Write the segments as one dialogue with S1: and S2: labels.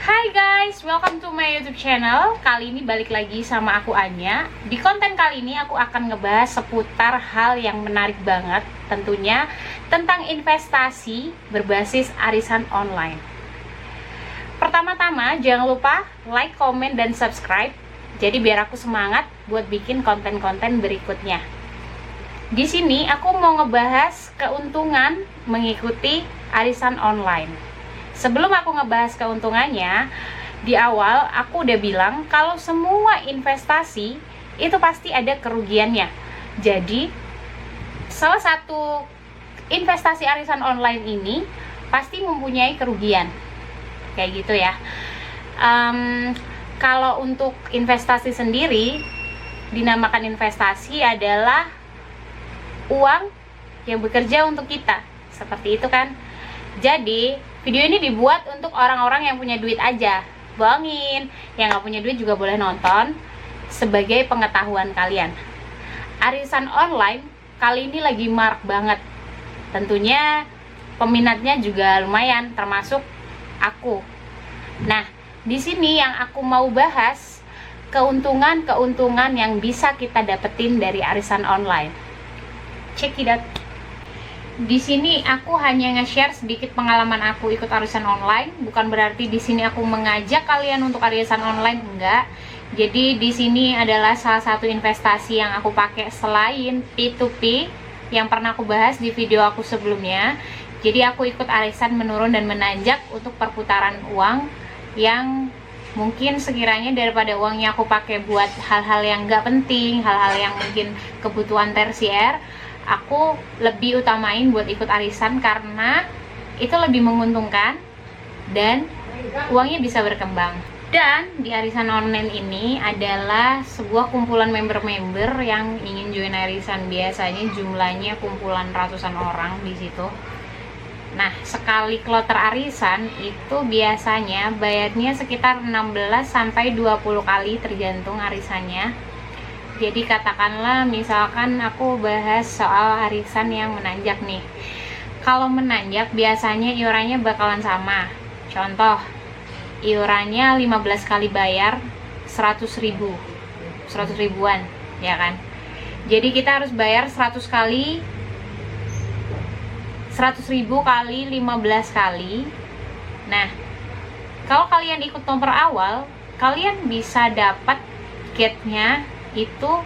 S1: Hai guys, welcome to my YouTube channel. Kali ini balik lagi sama aku Anya. Di konten kali ini aku akan ngebahas seputar hal yang menarik banget, tentunya tentang investasi berbasis arisan online. Pertama-tama jangan lupa like, comment, dan subscribe. Jadi biar aku semangat buat bikin konten-konten berikutnya. Di sini aku mau ngebahas keuntungan mengikuti arisan online. Sebelum aku ngebahas keuntungannya, di awal aku udah bilang kalau semua investasi itu pasti ada kerugiannya. Jadi, salah satu investasi arisan online ini pasti mempunyai kerugian. Kayak gitu ya. Kalau untuk investasi sendiri, dinamakan investasi adalah uang yang bekerja untuk kita. Seperti itu kan. Jadi, video ini dibuat untuk orang-orang yang punya duit aja. Bohongin, yang nggak punya duit juga boleh nonton sebagai pengetahuan kalian. Arisan online kali ini lagi marak banget. Tentunya peminatnya juga lumayan, termasuk aku. Nah, di sini yang aku mau bahas keuntungan-keuntungan yang bisa kita dapetin dari arisan online. Check it out. Di sini aku hanya nge-share sedikit pengalaman aku ikut arisan online, bukan berarti di sini aku mengajak kalian untuk arisan online, enggak. Jadi di sini adalah salah satu investasi yang aku pakai selain P2P yang pernah aku bahas di video aku sebelumnya. Jadi aku ikut arisan menurun dan menanjak untuk perputaran uang yang mungkin sekiranya daripada uangnya aku pakai buat hal-hal yang enggak penting, hal-hal yang mungkin kebutuhan tersier, aku lebih utamain buat ikut arisan karena itu lebih menguntungkan dan uangnya bisa berkembang. Dan di arisan online ini adalah sebuah kumpulan member-member yang ingin join arisan. Biasanya jumlahnya kumpulan ratusan orang di situ. Nah, sekali kloter arisan itu biasanya bayarnya sekitar 16 sampai 20 kali tergantung arisannya. Jadi katakanlah misalkan aku bahas soal arisan yang menanjak nih. Kalau menanjak biasanya iurannya bakalan sama. Contoh, iurannya 15 kali bayar 100 ribuan, ya kan? Jadi kita harus bayar 100 ribu kali 15 kali. Nah, kalau kalian ikut nomor awal, kalian bisa dapat gate-nya itu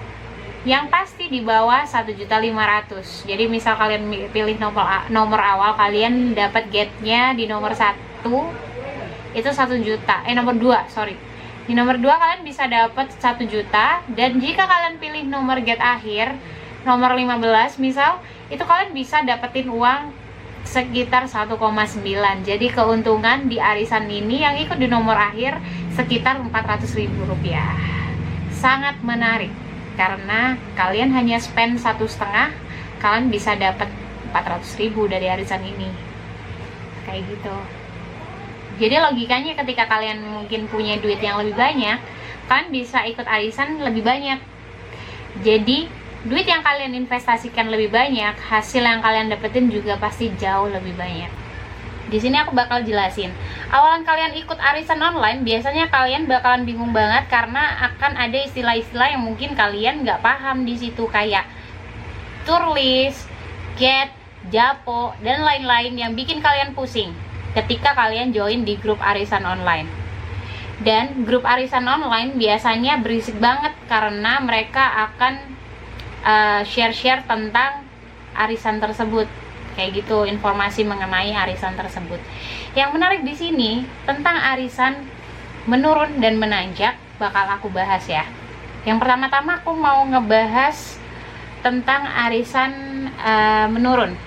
S1: yang pasti di bawah 1.500.000. Jadi misal kalian pilih nomor awal, kalian dapat gate-nya di nomor 1 itu 1 juta. Nomor 2, sorry. Di nomor 2 kalian bisa dapat 1 juta, dan jika kalian pilih nomor gate akhir, nomor 15 misal, itu kalian bisa dapetin uang sekitar 1,9. Jadi keuntungan di arisan ini yang ikut di nomor akhir sekitar Rp400.000. Sangat menarik karena kalian hanya spend 1,5, kalian bisa dapat 400.000 dari arisan ini, kayak gitu. Jadi logikanya ketika kalian mungkin punya duit yang lebih banyak, kalian bisa ikut arisan lebih banyak. Jadi duit yang kalian investasikan lebih banyak, hasil yang kalian dapetin juga pasti jauh lebih banyak. Di sini aku bakal jelasin. Awalan kalian ikut arisan online, biasanya kalian bakalan bingung banget karena akan ada istilah-istilah yang mungkin kalian nggak paham di situ, kayak turlist, get, japo, dan lain-lain yang bikin kalian pusing ketika kalian join di grup arisan online. Dan grup arisan online biasanya berisik banget karena mereka akan share-share tentang arisan tersebut. Kayak gitu, informasi mengenai arisan tersebut. Yang menarik di sini tentang arisan menurun dan menanjak bakal aku bahas ya. Yang pertama-tama aku mau ngebahas tentang arisan menurun.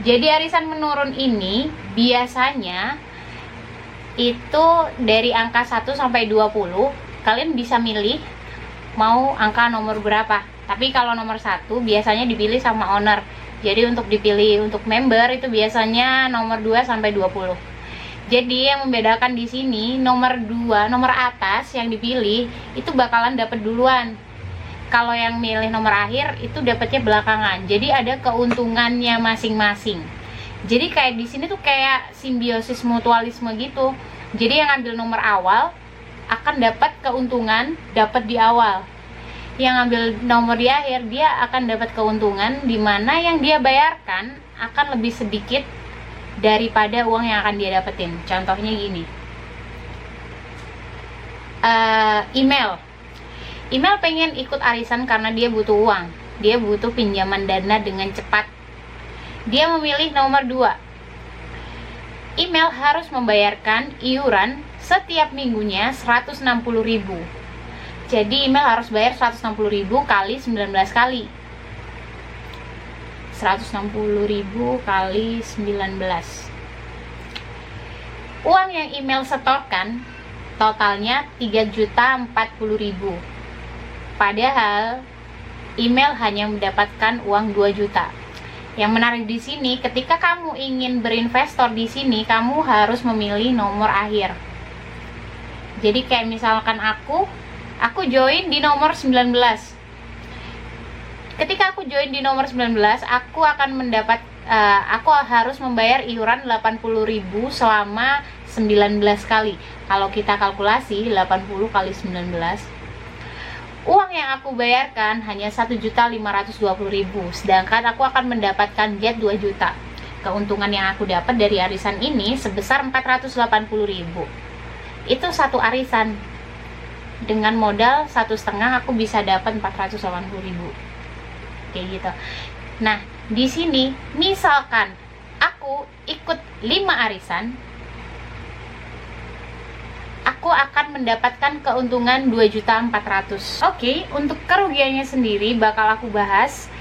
S1: Jadi arisan menurun ini biasanya itu dari angka 1 sampai 20, kalian bisa milih mau angka nomor berapa. Tapi kalau nomor 1 biasanya dipilih sama owner. Jadi untuk dipilih untuk member itu biasanya nomor 2 sampai 20. Jadi yang membedakan di sini nomor 2, nomor atas yang dipilih itu bakalan dapat duluan. Kalau yang milih nomor akhir itu dapatnya belakangan. Jadi ada keuntungannya masing-masing. Jadi kayak di sini tuh kayak simbiosis mutualisme gitu. Jadi yang ambil nomor awal akan dapat keuntungan dapat di awal. Yang ambil nomor di akhir dia akan dapat keuntungan, di mana yang dia bayarkan akan lebih sedikit daripada uang yang akan dia dapetin. Contohnya gini, email pengen ikut arisan karena dia butuh uang, dia butuh pinjaman dana dengan cepat. Dia memilih nomor 2. Email harus membayarkan iuran setiap minggunya 160.000. Jadi email harus bayar 160.000 kali 19 kali. 160.000 kali 19. Uang yang email setorkan totalnya 3.040.000. Padahal email hanya mendapatkan uang 2 juta. Yang menarik di sini, ketika kamu ingin berinvestor di sini, kamu harus memilih nomor akhir. Jadi kayak misalkan aku join di nomor 19. Ketika aku join di nomor 19, aku akan mendapat aku harus membayar iuran 80.000 selama 19 kali. Kalau kita kalkulasi 80 kali 19, uang yang aku bayarkan hanya 1.520.000, sedangkan aku akan mendapatkan get 2 juta. Keuntungan yang aku dapat dari arisan ini sebesar 480.000. Itu satu arisan. Dengan modal 1,5 aku bisa dapat 480.000. Kayak gitu. Nah, di sini misalkan aku ikut 5 arisan, aku akan mendapatkan keuntungan 2.400.000. Oke, untuk kerugiannya sendiri bakal aku bahas.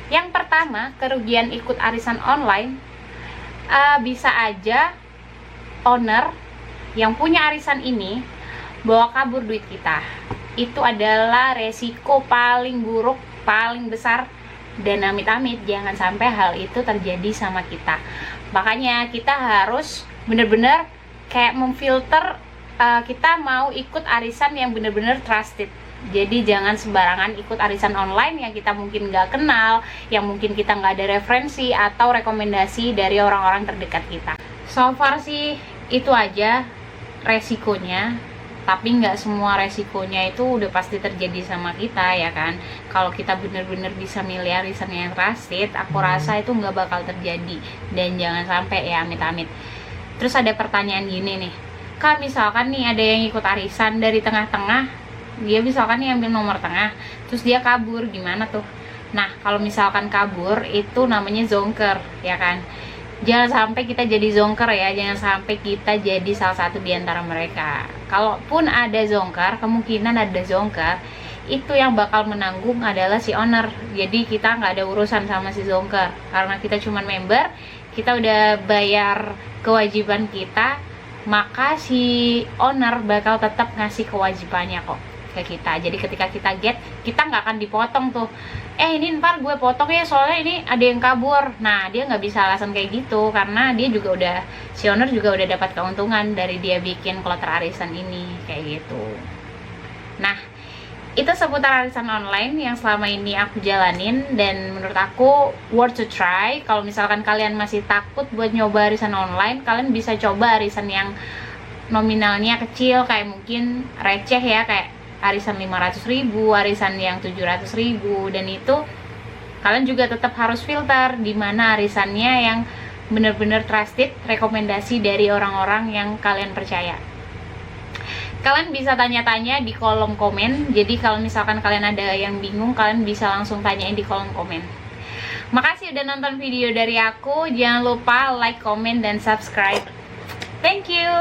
S1: Yang pertama, kerugian ikut arisan online. Bisa aja owner yang punya arisan ini bawa kabur duit kita. Itu adalah resiko paling buruk, paling besar, dan amit-amit jangan sampai hal itu terjadi sama kita. Makanya kita harus bener-bener kayak memfilter, kita mau ikut arisan yang bener-bener trusted. Jadi jangan sembarangan ikut arisan online yang kita mungkin nggak kenal, yang mungkin kita nggak ada referensi atau rekomendasi dari orang-orang terdekat kita. So far sih itu aja resikonya, tapi nggak semua resikonya itu udah pasti terjadi sama kita, ya kan. Kalau kita bener-bener bisa milih arisan yang trusted, aku rasa itu nggak bakal terjadi, dan jangan sampai ya amit-amit. Terus ada pertanyaan gini nih, Kak, misalkan nih ada yang ikut arisan dari tengah-tengah, dia misalkan nih ambil nomor tengah, terus dia kabur, gimana tuh? Nah, kalau misalkan kabur itu namanya zonker, ya kan. Jangan sampai kita jadi zonker ya, jangan sampai kita jadi salah satu di antara mereka. Kalaupun ada zonker, kemungkinan ada zonker, itu yang bakal menanggung adalah si owner. Jadi kita nggak ada urusan sama si zonker, karena kita cuma member, kita udah bayar kewajiban kita, maka si owner bakal tetap ngasih kewajibannya kok ke kita. Jadi ketika kita get, kita nggak akan dipotong tuh, ini ntar gue potong ya soalnya ini ada yang kabur. Nah, dia nggak bisa alasan kayak gitu, karena dia juga udah, si owner juga udah dapat keuntungan dari dia bikin kloter arisan ini, kayak gitu. Nah, itu seputar arisan online yang selama ini aku jalanin, dan menurut aku worth to try. Kalau misalkan kalian masih takut buat nyoba arisan online, kalian bisa coba arisan yang nominalnya kecil, kayak mungkin receh ya, kayak arisan 500.000, arisan yang 700.000, dan itu kalian juga tetap harus filter di mana arisannya yang bener-bener trusted, rekomendasi dari orang-orang yang kalian percaya. Kalian bisa tanya-tanya di kolom komen. Jadi kalau misalkan kalian ada yang bingung, kalian bisa langsung tanyain di kolom komen. Makasih udah nonton video dari aku. Jangan lupa like, comment, dan subscribe. Thank you.